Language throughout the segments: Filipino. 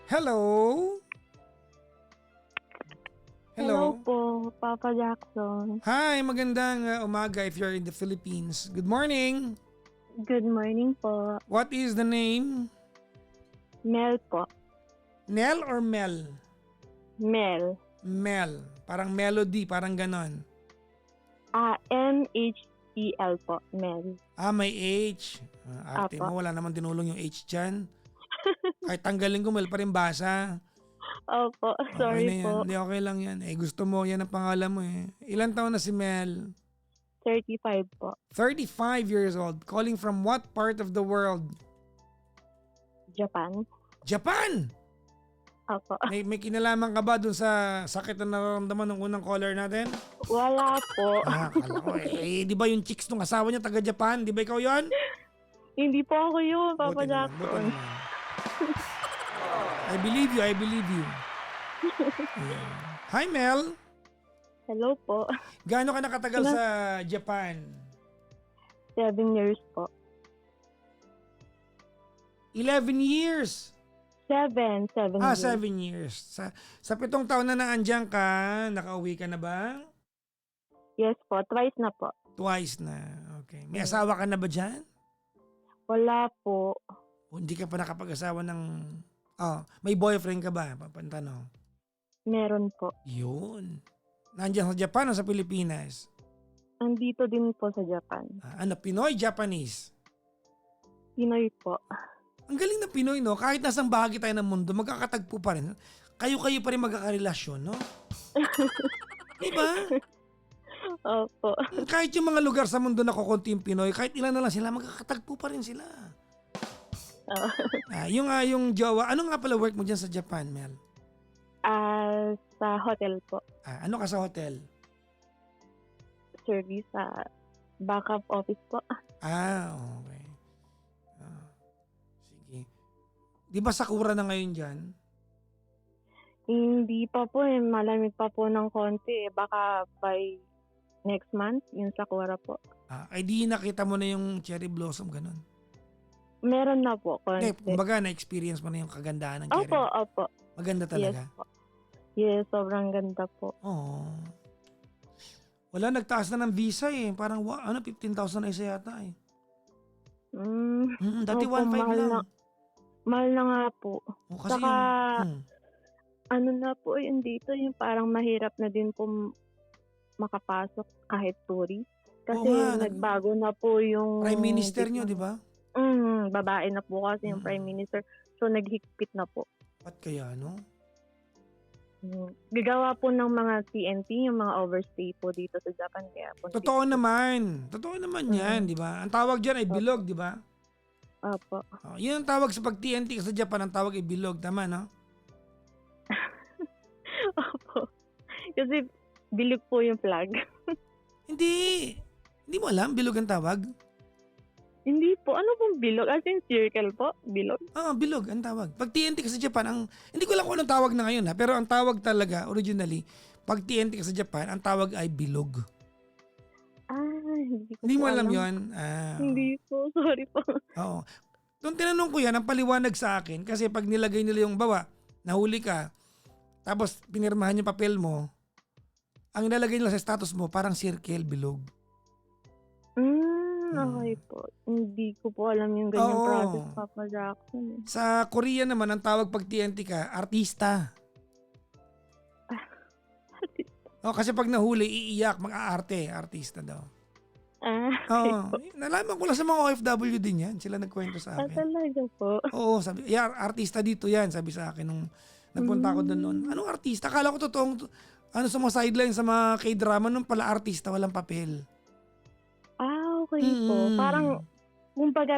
Hello? Hello Hello? po, Papa Jackson. Hi, magandang umaga if you're in the Philippines. Good morning. Good morning po. What is the name? Mel po. Nel or Mel? Mel. Mel. Parang melody, parang ganon. M-H-E-L po. Mel. May H. Arte Apo. mo, wala naman dinulong yung H dyan. Kahit tanggalin ko, Mel pa rin basa. Opo, Okay sorry na yan. po. Hindi, okay lang yan. Gusto mo, yan ang pangalan mo eh. Ilan taon na si Mel? 35 po. 35 years old. Calling from what part of the world? Japan. Japan! Opo. May kinalaman ka ba dun sa sakit na nararamdaman ng unang caller natin? Wala po. Kala ko di ba yung chicks nung asawa niya taga Japan? Di ba ikaw yon? Hindi po ako yun, Buti Papa naman, buti Jackson. naman. I believe you, I believe you. Ayan. Hi Mel, Hello po. gaano ka nakatagal sa Japan? 7 years po. 11 years. 7 years. 7 years. Sa 7 taon na naandyan ka, nakauwi ka na ba? Yes po, twice na po. Twice na. Okay. May asawa ka na ba dyan? Wala po. O, hindi ka pa nakapag-asawa ng... may boyfriend ka ba? Papantanong. Meron po. Yun. Nandiyan sa Japan o sa Pilipinas? Andito din po sa Japan. Pinoy, Japanese? Pinoy po. Ang galing na Pinoy, no? Kahit nasang bahagi tayo ng mundo, magkakatagpo pa rin. Kayo-kayo pa rin magkakarelasyon, no? Diba? Opo. Kahit yung mga lugar sa mundo na kukunti yung Pinoy, kahit ilan na lang sila, magkakatagpo pa rin sila. Yung jowa, ano nga pala work mo dyan sa Japan, Mel? Sa hotel po. Ano ka sa hotel? Service sa backup office po. Okay. Sige. Di ba sakura na ngayon dyan? Hindi pa po eh. Malamig pa po ng konti eh. Baka by next month, yung Sakura po. Ay di nakita mo na yung cherry blossom, ganun. Meron na po, konti. Kumbaga na-experience mo na yung kagandahan ng cherry. Opo. Maganda talaga? Yes po. Yes, sobrang ganda po. Oo. Wala, nagtaas na ng visa eh. Parang 15,000 na isa yata eh. Dati Opo, 1.5 lang. Mahal na nga po. Kasi Saka, yung... ano na po yun dito, yung parang mahirap na din po makapasok kahit tourist. Kasi nagbago na po yung... Prime Minister nyo, di ba? Babae na po kasi yung Prime Minister. So, naghigpit na po. Ba't kaya, no? Gagawa po ng mga TNT, yung mga overstay po dito sa Japan. Kaya po, Totoo naman yan, di ba? Ang tawag dyan ay bilog, di ba? Opo. Yun ang tawag sa pag-TNT sa Japan, ang tawag ay bilog. Tama, no? Opo. Kasi bilog po yung flag. Hindi mo alam, bilog ang tawag? Hindi po. Ano pong bilog? As in circle po? Bilog? Bilog ang tawag. Pag TNT ka sa Japan, hindi ko lang kung anong tawag na ngayon ha, pero ang tawag talaga, originally, pag TNT ka sa Japan, ang tawag ay bilog. Hindi mo alam yun? Hindi po. Sorry po. Oo. Nung tinanong ko yan, ang paliwanag sa akin, kasi pag nilagay nila yung nahuli ka, tapos pinirmahan yung papel mo, ang nilagay nila sa status mo, parang circle, bilog. Okay po. Hindi ko po alam yung ganyang process, Papa Jackson. Sa Korea naman, ang tawag pag TNT ka, artista. Kasi pag nahuli, iiyak, mag-aarte, artista daw. Nalaman ko lang sa mga OFW din yan. Sila nagkwento sa akin. Talaga po? Oo, sabi, artista dito yan, sabi sa akin nung nagpunta ako doon noon. Anong artista? Akala ko totoong, sa mga sideline, sa mga K-drama, nung pala artista, walang papel. Okay po. Parang, kumbaga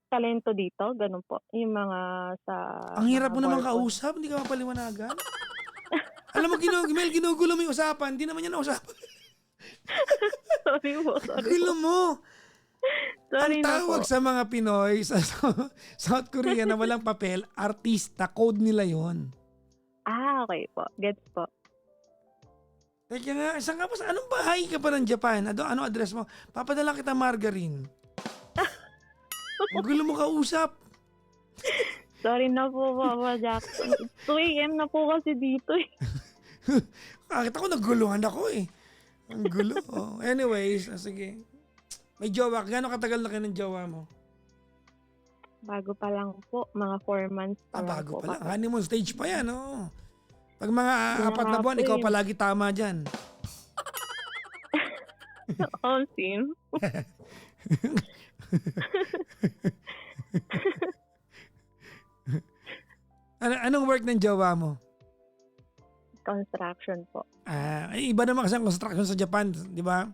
talento dito, ganun po. Yung mga sa... Ang hirap mo naman kausap, hindi ka mapaliwanagan. Alam mo, ginugulo mo yung usapan, hindi naman yan nausapan. Sorry po. Gulo mo. Sorry ang tawag sa mga Pinoy sa South Korea na walang papel, artista, code nila yon. Okay po. Gets po. Teka nga, saan ka pa? Anong bahay ka pa ng Japan? Ano address mo? Papadala kita margarine. Ang gulo mo kausap. Sorry na po, Papa Jackson. 2 AM na po kasi dito eh. Kita ko naguluhan ako eh. Ang gulo. Oh. Anyways, sige. May jowa. Gano'ng katagal na kayo ng jowa mo? Bago pa lang po, mga 4 months pa lang Bago po. pa lang. Honeymoon stage pa yan, oh. Pag mga Yun na 4 na nga buwan, po ikaw eh. palagi tama dyan. Oh, sim. Anong work ng jowa mo? Construction po. Iba naman kasi ang construction sa Japan, di ba?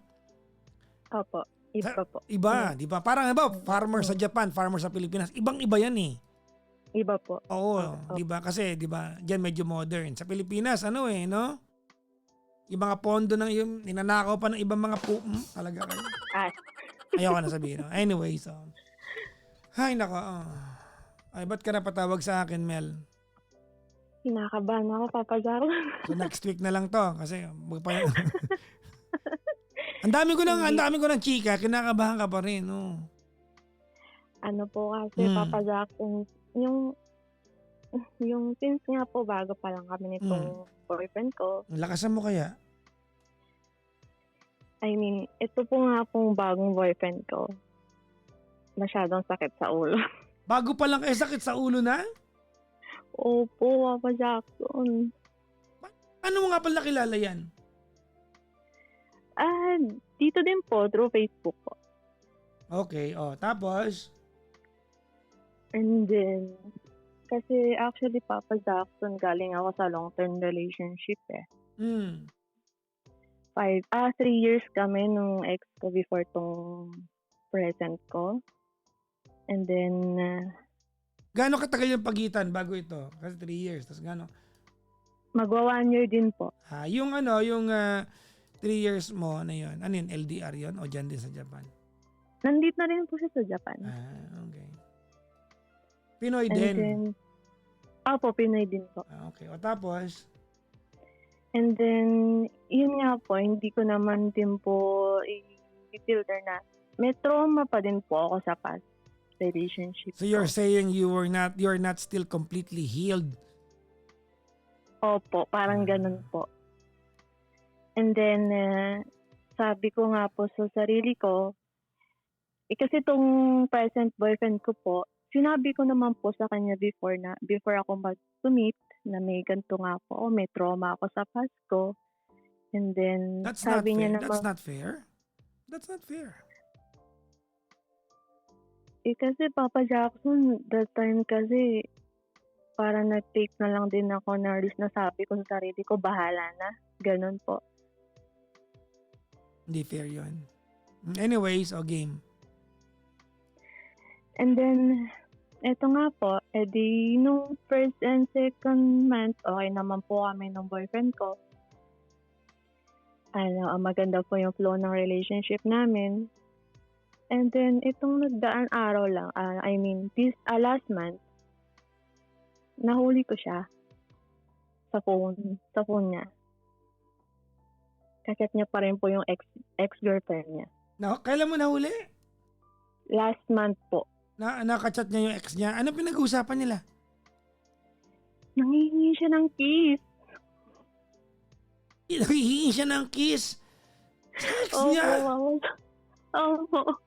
Opo, iba po. Iba, di ba? Parang iba, farmer sa Japan, farmer sa Pilipinas. Ibang-iba yan eh. Iba po. Oo, di ba? Kasi, di ba, diyan medyo modern. Sa Pilipinas, no? Yung mga pondo ng yung ninanakaw pa ng ibang mga talaga kayo. Ayoko na sabihin. No? Anyway, so. Ay, nako. Ay, ba't ka napatawag sa akin, Mel? Kinakabahan ako, Papa Jackson. So next week na lang to kasi ang dami ko ng chika, kinakabahan ka pa rin, no. Ano po kasi, Papa Jackson, yung since nga po bago pa lang kami nitong boyfriend ko. Lakasan mo kaya? I mean, ito po nga pong bagong boyfriend ko. Masyadong sakit sa ulo. Bago pa lang kayo sakit sa ulo na? Opo, Papa Jackson. Ano mo nga pala kilala yan? Dito din po, through Facebook po. Okay, tapos? And then, kasi actually, Papa Jackson, galing ako sa long-term relationship eh. 3 years kami nung ex ko before tong present ko. And then, Gaano katagal yung pagitan bago ito? Kasi 3 years, tapos gaano? magwa 1 year din po. Yung 3 years mo na yun, ano yun, LDR yun o dyan din sa Japan? Nandito na rin po siya sa Japan. Okay. Pinoy And din? then, opo, Pinoy din po. Okay, o tapos? And then, yun nga po, hindi ko naman din po i-filter na may trauma pa din po ako sa past relationship. So you're saying you're not still completely healed? Opo, parang ganun po. And then, sabi ko nga po sa sarili ko, kasi itong present boyfriend ko po, sinabi ko naman po sa kanya before ako mag-meet, na may ganito nga po, may trauma ako sa past ko. And then, sabi niya naman, That's not fair. That's not fair. Kasi Papa Jackson, that time kasi, para nag-take na lang din ako na risk na sabi ko sa sarili ko, bahala na. Ganun po. Hindi fair yun. Anyways, game. And then, eto nga po, edi nung first and second month, okay naman po kami ng boyfriend ko. Maganda po yung flow ng relationship namin. And then, itong nagdaan araw lang, last month, nahuli ko siya sa phone niya. Kachat niya pa rin po yung ex-girlfriend niya. Kailan mo nahuli? Last month po. Nakachat niya yung ex niya. Ano pinag-uusapan nila? Nanghihingi siya ng kiss. Nanghihingi siya ng kiss? Sa ex niya? Opo.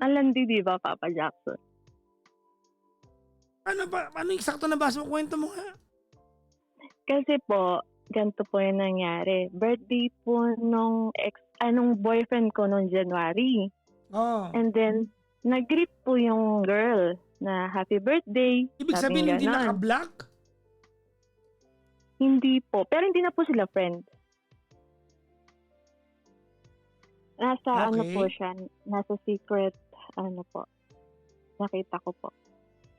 Ang landi, di ba, Papa Jackson? Ano yung sakto na basa mo? Kwento mo nga. Kasi po, ganito po yung nangyari. Birthday po nung boyfriend ko nung January. And then, nag-greet po yung girl na happy birthday. Ibig sabihin, hindi naka-block? Hindi po. Pero hindi na po sila friends. Nasa po siya, nasa secret, nakita ko po.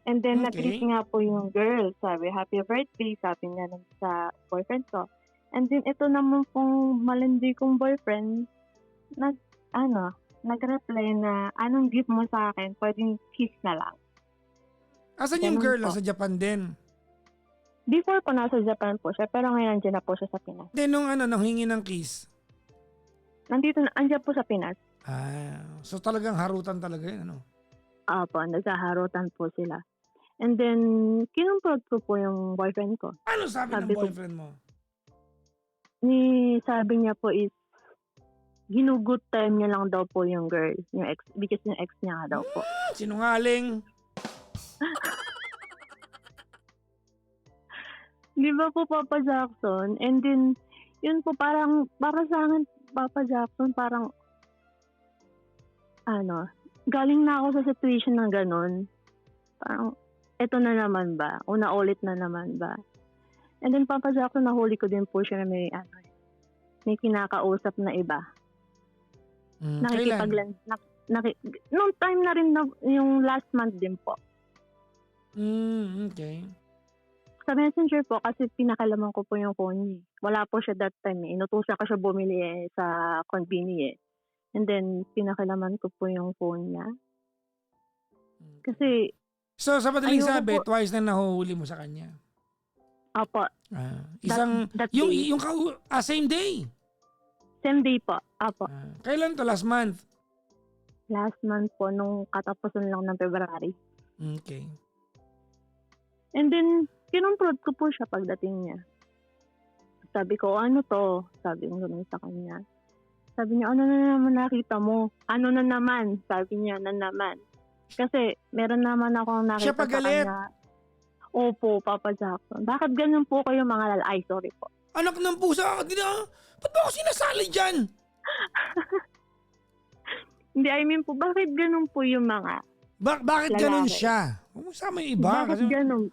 And then, nag-greet nga po yung girl. Sabi, happy birthday, sabi niya sa boyfriend ko. And then, ito naman pong malandi kong boyfriend, nag-reply na, anong gift mo sa akin? Pwedeng kiss na lang. Asan yung girl? Nasa Japan din? Before po, nasa Japan po siya, pero ngayon dyan na po siya sa Pinas. Then, nung hingi ng kiss? Andiyan po sa Pinas. So talagang harutan talaga yun, ano? Opo, naghaharutan po sila. And then, kinonfront ko po yung boyfriend ko. Ano sabi ng Sabi ko, boyfriend mo? sabi niya po is, ginugood time niya lang daw po yung girl, yung ex, because yung ex niya nga daw po. Sinungaling. Di ba po, Papa Jackson? And then, yun po parang, para sa akin, Papa Jackson, parang, galing na ako sa situation na ganun. Parang, eto na naman ba? Una-ulit na naman ba? And then, Papa Jackson, nahuli ko din po siya na may kinakausap na iba. Kailan? Nung time na rin na, yung last month din po. Okay. Sa Messenger po, kasi pinakalaman ko po yung phone niya. Wala po siya that time eh. Inutusan ko siya bumili sa convenience. And then, pinakalaman ko po yung phone niya. Kasi, So, sa madaling ayoko sabi, po. twice na nahuhuli mo sa kanya. Opo, Isang, that yung, day. same day. Same day po. Opo. Kailan to? Last month? Last month po, nung katapusan lang ng February. Okay. And then, kinonfront ko po siya pagdating niya. Sabi ko, ano to? Sabi ko ganun sa kanya. Sabi niya, ano na naman nakita mo? Ano na naman? Sabi niya, na naman. Kasi, meron naman akong nakita Siya pagalit. sa kanya. Opo, Papa Jackson. Bakit ganun po kayo mga Ay, sorry po. Anak ng pusa, ba't ba ako sinasali dyan? Hindi, I mean po, bakit ganun po yung mga Bakit lalaki? ganun siya? Huwag mo sama yung iba. Bakit Kasi ganun?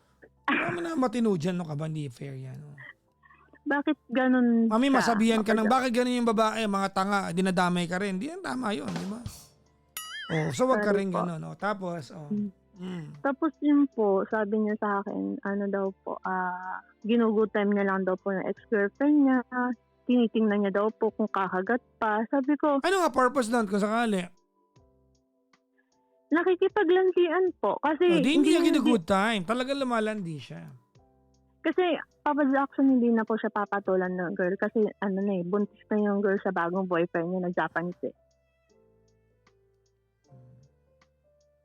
wala mo na matino dyan, no ka ba? Hindi fair yan. No? Bakit ganun Mami, siya, masabihan ka Papa ng Jackson? bakit ganun yung babae, mga tanga, dinadamay ka rin. Hindi yan tama yun, di ba? Oh, so wag ka Sorry rin po. ganun. Oh. Tapos, Tapos yun po, sabi niya sa akin, ano daw po, ginugood time niya lang daw po yung ex-girlfriend niya. Tinitingnan niya daw po kung kakagat pa. Sabi ko, ano nga purpose doon kung sakali? nakikipaglantian po. Kasi Hindi niya good time. Talagang lumalandi siya. Kasi Papa Jackson, hindi na po siya papatulan ng girl. Kasi buntis na yung girl sa bagong boyfriend niya na Japanese eh.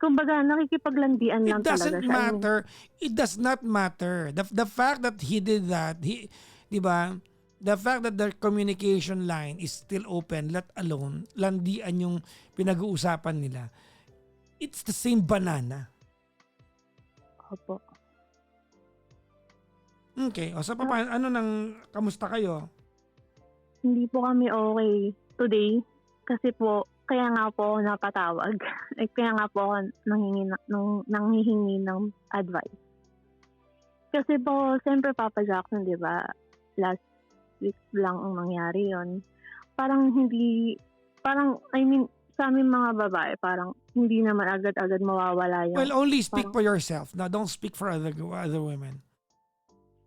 Kumbaga, nakikipaglandian lang It talaga doesn't siya. matter. It does not matter. The fact that he did that, di ba? The fact that their communication line is still open, let alone landian yung pinag-uusapan nila. It's the same banana. Opo. Okay. O sa kamusta kayo? Hindi po kami okay today. Kasi po, kaya nga po ako napatawag. Kaya nga po ako nanghihingi ng advice. Kasi po, siyempre Papa Jackson, di ba, last week lang ang nangyari yon. Sa aming mga babae, parang hindi naman agad-agad mawawala yung... Well, only speak for yourself. No, don't speak for other women.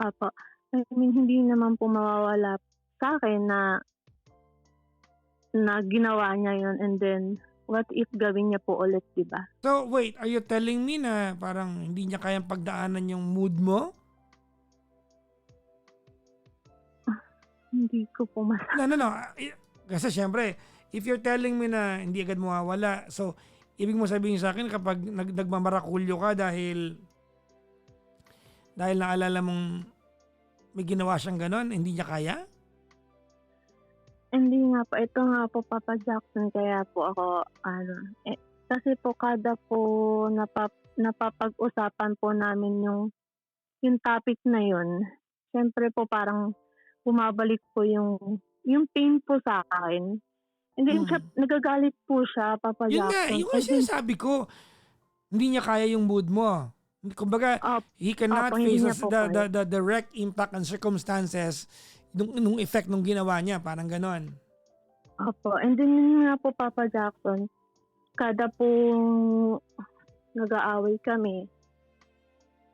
Apo. Hindi naman po mawawala sa akin na ginawa niya yun, and then what if gawin niya po ulit, di ba? So, wait, are you telling me na parang hindi niya kayang pagdaanan yung mood mo? Hindi ko po masabi. No. Kasi syempre, if you're telling me na hindi agad mawawala, so, ibig mo sabihin sa akin kapag nagmamarakulyo ka dahil naalala mong may ginawa siyang ganon, hindi niya kaya? Hindi nga po. Ito nga po, Papa Jackson, kaya po ako, kasi po kada po napapag-usapan po namin yung topic na yun, siyempre po parang bumabalik po yung pain po sa akin. And then nagagalit po siya, Papa Yun nga, Jackson. yung kasi sabi ko, hindi niya kaya yung mood mo. Kumbaga, he cannot face the direct impact and circumstances nung effect nung ginawa niya, parang ganon. Opo. And then yun nga po, Papa Jackson, kada po nag-aaway kami,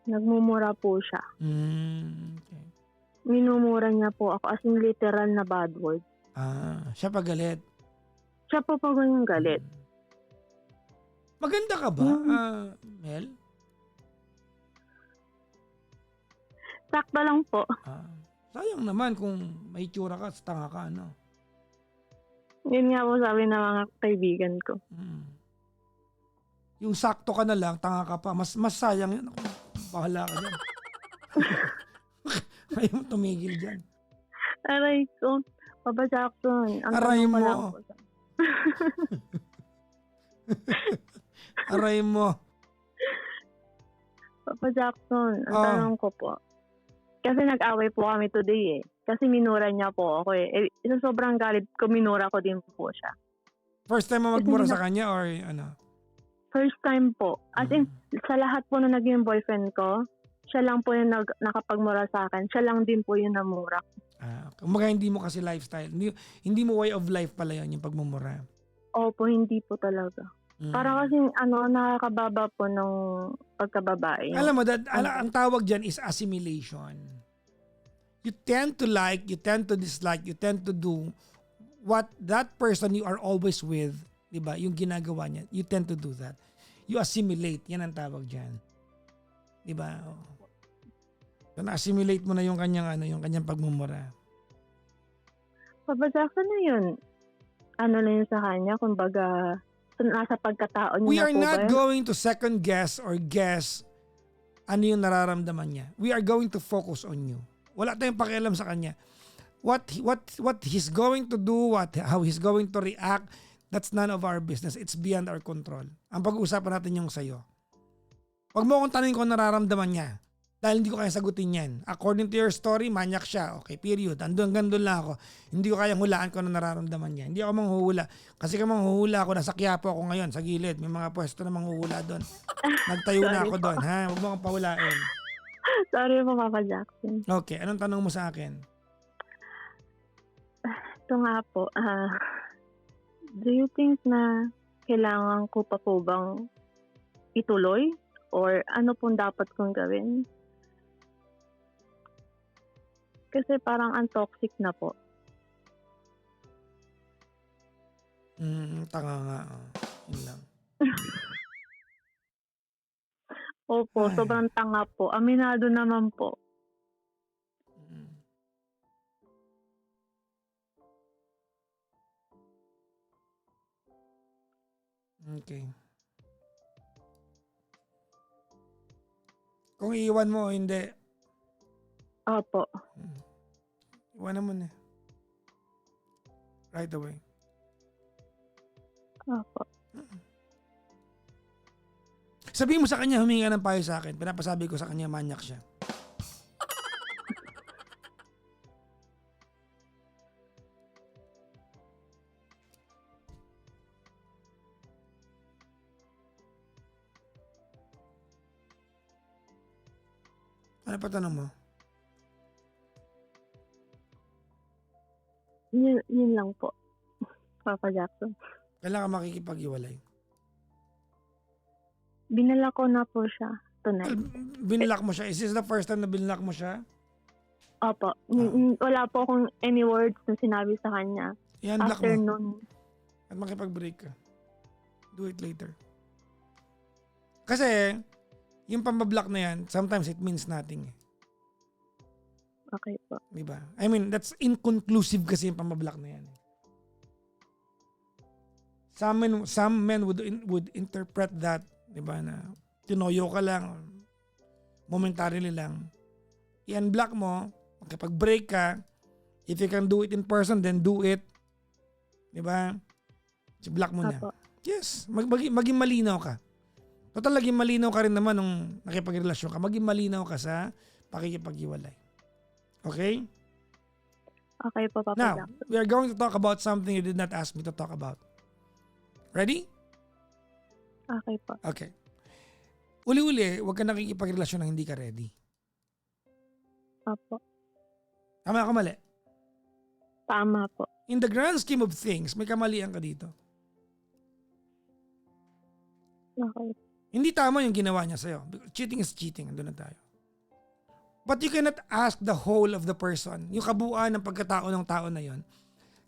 nagmumura po siya. Okay. Minumura niya po ako, as in literal na bad word. Siya pagalit. Siya po pa yung galit. Maganda ka ba, Mel? Sakto lang po. Sayang naman kung may tsura ka, tanga ka, ano? Yun nga po sabi ng mga kaibigan ko. Yung sakto ka na lang, tanga ka pa, mas sayang yun. Bahala ka dyan. Ayaw mo tumigil dyan. Aray ko. Papa Jackson, ang Aray tanong ko mo. lang po sa... Aray mo. Papa Jackson, ang Oh. tanong ko po. Kasi nag-away po kami today eh. Kasi minura niya po ako eh. Sa sobrang galit ko, minura ko din po siya. First time mo magmura sa kanya or ano? First time po. As in, sa lahat po na naging boyfriend ko, siya lang po yung nakapagmura sa akin. Siya lang din po yung namura. Kumbaga hindi mo kasi lifestyle. Hindi mo way of life pala yun, yung pagmumura. Opo, hindi po talaga. Para kasi nakakababa po ng pagkababae. Alam mo, ang tawag dyan is assimilation. You tend to like, you tend to dislike, you tend to do what that person you are always with, di ba, yung ginagawa niya, you tend to do that. You assimilate, yan ang tawag dyan. Di ba? So, na-assimilate mo na yung kanyang pagmumura. Papa Jackson na yun. Ano na yun sa kanya? Kumbaga, nasa pagkatao niya We na are po ba not yun? going to second guess or guess ano yung nararamdaman niya. We are going to focus on you. Wala tayong pakialam sa kanya. What he's going to do, how he's going to react, that's none of our business. It's beyond our control. Ang pag-uusapan natin yung sa'yo. Huwag mo akong tanongin kung ano nararamdaman niya. Dahil hindi ko kaya sagutin yan. According to your story, manyak siya. Okay, period. Hanggang doon lang ako. Hindi ko kayang hulaan kung ano nararamdaman niya. Hindi ako manghuhula. Kasi kung manghuhula ako, nasa Quiapo ako ngayon, sa gilid. May mga pwesto na manghuhula doon. Nagtayo na ako doon. Ha? Huwag mo akong pahulain. Sorry po, Papa Jackson. Okay, anong tanong mo sa akin? Ito nga po, do you think na kailangan ko pa po bang ituloy? Or ano pong dapat kong gawin? Kasi parang ang toxic na po. Tanga nga. Yun lang. Opo, Ay. sobrang tanga po. Aminado naman po. Mm. Okay. Kung iiwan mo o hindi, Opo. iwanan mo na. Right away. Opo. Sabihin mo sa kanya, huminga ng payo sa akin. Pinapasabi ko sa kanya, manyak siya. Ano pa tanong mo? Yun lang po. Papa Jackson. Kailan ka makikipag-iwalay? Binala ko na po siya tonight. Binlock mo siya? Is this the first time na binlock mo siya? Opo. Wala po akong any words na sinabi sa kanya. I-unblock After mo. nun. At makipag-break ka. Do it later. Kasi, yung pambablock na yan, sometimes it means nothing. Okay po. Diba? I mean, that's inconclusive kasi yung pambablock na yan. Some men would interpret that, diba, na tinoyo ka lang, momentarily lang. I-unblock mo, makipag-break ka, if you can do it in person, then do it. Diba? I-block mo na. Apo. Yes, maging malinaw ka. Total, maging malinaw ka rin naman nung nakipagrelasyon ka. Maging malinaw ka sa pakikipag-iwalay. Okay? Okay po, Papa Now, Jackson. we are going to talk about something you did not ask me to talk about. Ready? Okay po. Okay. Uli-uli, huwag ka nakikipagrelasyon nang hindi ka ready. Opo. Tama ka mali? Tama po. In the grand scheme of things, may kamalian ka dito. Okay. Hindi tama yung ginawa niya sa'yo. Cheating is cheating. Andun na tayo. But you cannot ask the whole of the person, yung kabuuan ng pagkatao ng tao na yon.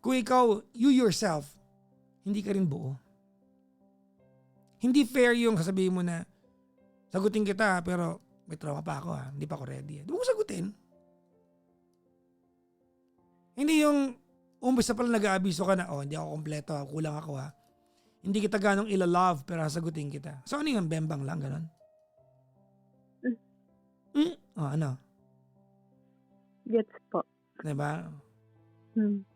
Kung ikaw, you yourself, hindi ka rin buo. Hindi fair yung sasabihin mo na, sagutin kita pero may trauma pa ako hindi pa ako ready. Huwag mo sagutin. Hindi yung umpisa pala nag-aabiso ka na, hindi ako kompleto, kulang ako Hindi kita ganong ila-love pero sasagutin kita. So ano yung bembang lang, ganon? Ano? Gets po. Diba? Hmm.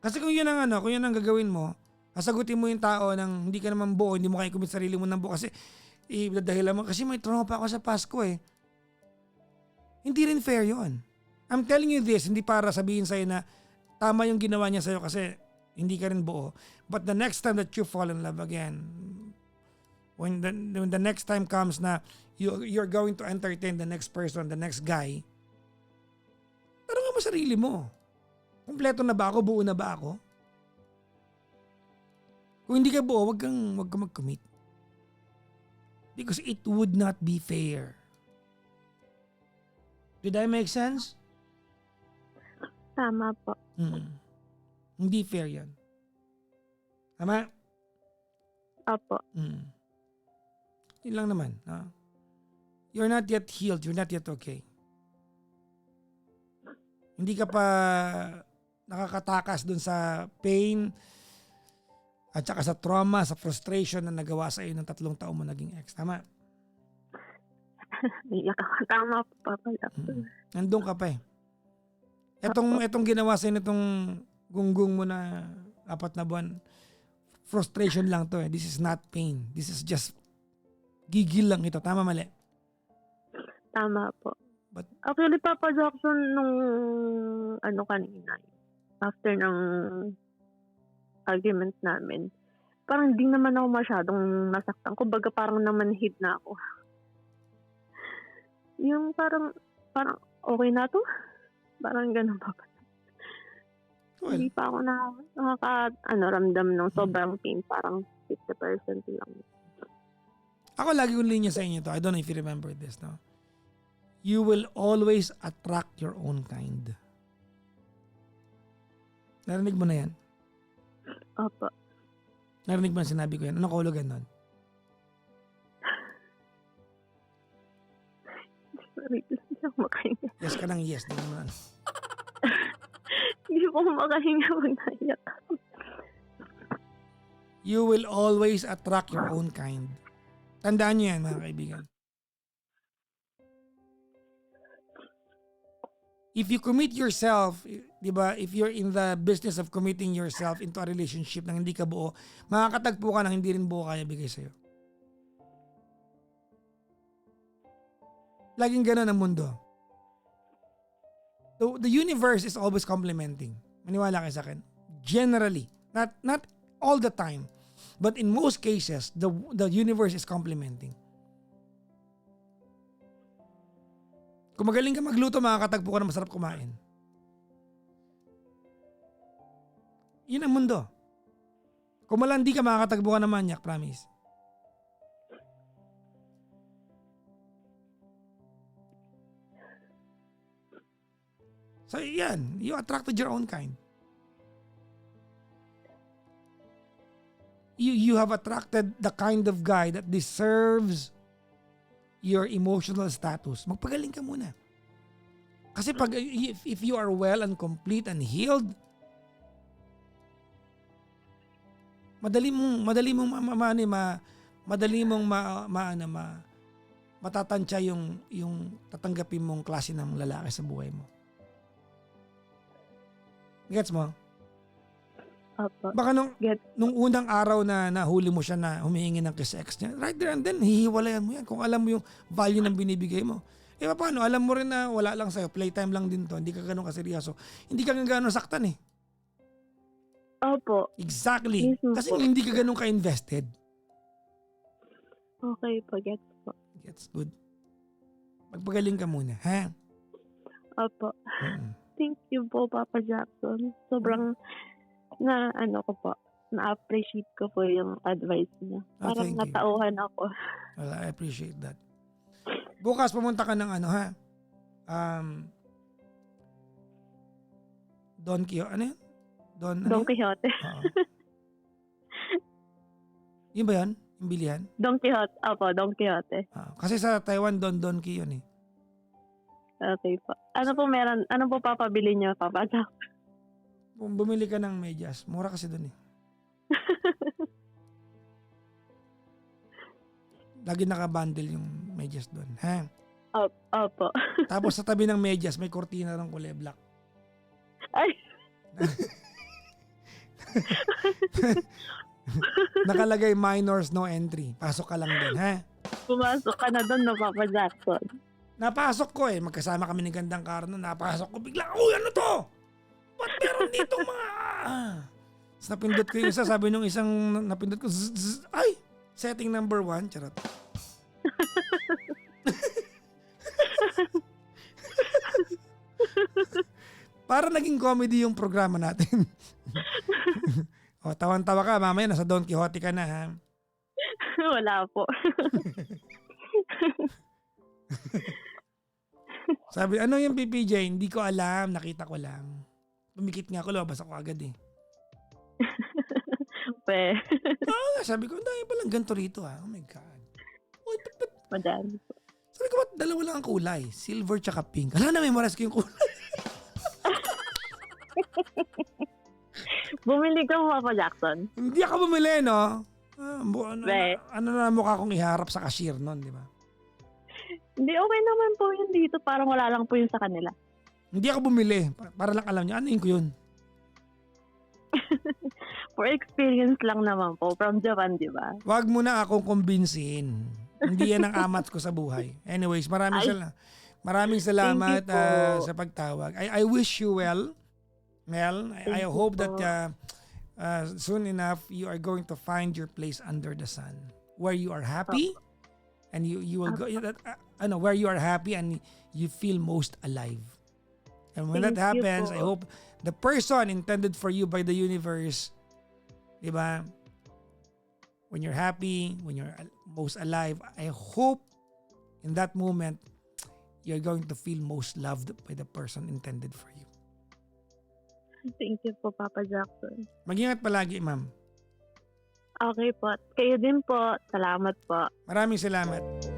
Kasi kung yun ang gagawin mo, sasagutin mo yung tao ng hindi ka naman buo, hindi mo kaya commit sarili mo ng buo kasi dahil mo kasi may trauma pa ako sa Pasko eh. Hindi rin fair yun. I'm telling you this, hindi para sabihin sa'yo na tama yung ginawa niya sa'yo kasi hindi ka rin buo. But the next time that you fall in love again, when the next time comes na you're going to entertain the next person, the next guy, tanongin mo sarili mo. Kumpleto na ba ako? Buo na ba ako? Kung hindi ka buo, wag kang mag-commit. Because it would not be fair. Did I make sense? Tama po. Hindi fair yan. Tama? Opo. Yun lang naman. You're not yet healed. You're not yet okay. Hindi ka pa nakakatakas dun sa pain at saka sa trauma, sa frustration na nagawa sa iyo ng 3 taon mo naging ex. Tama? Iyak ako. Tama po, Papa Jackson. Nandun ka pa eh. Etong ginawa sa nitong gunggong mo na 4 na buwan, frustration lang to eh. This is not pain. This is just gigil lang ito. Tama, mali? Tama po. But, Actually, Papa Jackson, nung kanina, after ng argument namin, parang hindi naman ako masyadong nasaktan. Kumbaga parang namanhid na ako. Yung parang okay na to? Parang ganun pa. well, Hindi pa ako ramdam ng sobrang pain. Parang 50% lang. ako lagi kong linya sa inyo to. I don't know if you remember this, no? You will always attract your own kind. Narinig mo na yan? Opo. Narinig mo na sinabi ko yan? Anong kahulugan nun? Sorry, hindi ako makahinga. Yes ka lang, yes. Di naman. Hindi po ako makahinga pag naiyak. You will always attract your own kind. Tandaan nyo yan, mga kaibigan. If you commit yourself, di ba, if you're in the business of committing yourself into a relationship na hindi ka buo, makakatagpo ka na hindi rin buo kaya bigay sa'yo. Laging ganun ang mundo. The universe is always complimenting. Maniwala kayo sa akin. Generally. Not all the time. But in most cases, the universe is complimenting. Kung magaling ka magluto, makakatagpo ka na masarap kumain. Yun ang mundo. Kung malandi ka, makakatagpo ka na manyak, promise. So yan, you attracted your own kind. You have attracted the kind of guy that deserves your emotional status. Magpagaling ka muna. Kasi if you are well and complete and healed, madali mong matatansya yung tatanggapin mong klase ng lalaki sa buhay mo. Gets mo? Opo. Baka nung unang araw na nahuli mo siya na humihingi ng kiss ex niya, right there and then, hihiwalayan mo yan kung alam mo yung value ng binibigay mo. Eh paano? Alam mo rin na wala lang sa'yo, playtime lang din to, hindi ka ganun kaseryoso. Hindi ka ganun saktan eh. Opo. Exactly. Mismo Kasi po. hindi ka ganun ka-invested. Okay po, gets po. Gets good. Magpagaling ka muna, ha? Opo. Thank you po, Papa Jackson. Sobrang na-appreciate ko po yung advice niya. Parang thank you. natauhan ako. Well, I appreciate that. Bukas pumunta ka ng ha? Don Quixote. Ano yun? Don Quixote. Oo. Yun ba yun? Yung bilihan? Don Quixote. Opo, Don Quixote. Kasi sa Taiwan, Don Quixote yun eh. Okay po. Ano po papabili niyo, Papa Jackson? Kung bumili ka ng medyas, mura kasi dun eh. Lagi naka-bundle yung medyas dun, ha? Opo. Tapos sa tabi ng medyas may kurtina ng kulay black. Ay, Nakalagay minors no entry. Pasok ka lang doon, ha? pumasok ka na doon na Papa Jackson. Napasok ko magkasama kami ni Gandang Carno. Napasok ko bigla, uy, ano to? Ba't meron dito mga... Tapos napindot ko yung isa, sabi nung isang napindot ko, ay, setting number 1, charot. Para naging comedy yung programa natin. O, tawan-tawa ka, mamaya nasa Don Quixote ka na, ha? Wala po. Sabi, ano yung PPJ? Hindi ko alam, nakita ko lang. Pumikit nga ako, lumabas ako agad Pe, Sabi ko, dahil palang ganito rito Oh my God. Uy, madami po. sabi ko, ba't dalawa lang ang kulay? Silver tsaka pink. Hala na, memorize ko yung kulay. Bumili ka Papa Jackson. Hindi ako bumili, no? Be. Ano na mukha kong iharap sa cashier nun, di ba? Hindi, okay naman po yun dito. Parang wala lang po yun sa kanila. Hindi ako bumili. Para lang alam niyo, ano yun ko yun? For experience lang naman po. From Japan, di ba? Wag mo na akong kumbinsin. Hindi yan ang amat ko sa buhay. Anyways, maraming salamat Thank you po. sa pagtawag. I wish you well, Mel. I Thank you hope that po. soon enough you are going to find your place under the sun where you are happy and you will go where you are happy and you feel most alive. And when that Thank you happens, po. I hope the person intended for you by the universe, di ba? When you're happy, when you're most alive, I hope in that moment, you're going to feel most loved by the person intended for you. Thank you po, Papa Jackson. Mag-ingat palagi, ma'am. Okay po. Kayo din po. Salamat po. Maraming salamat.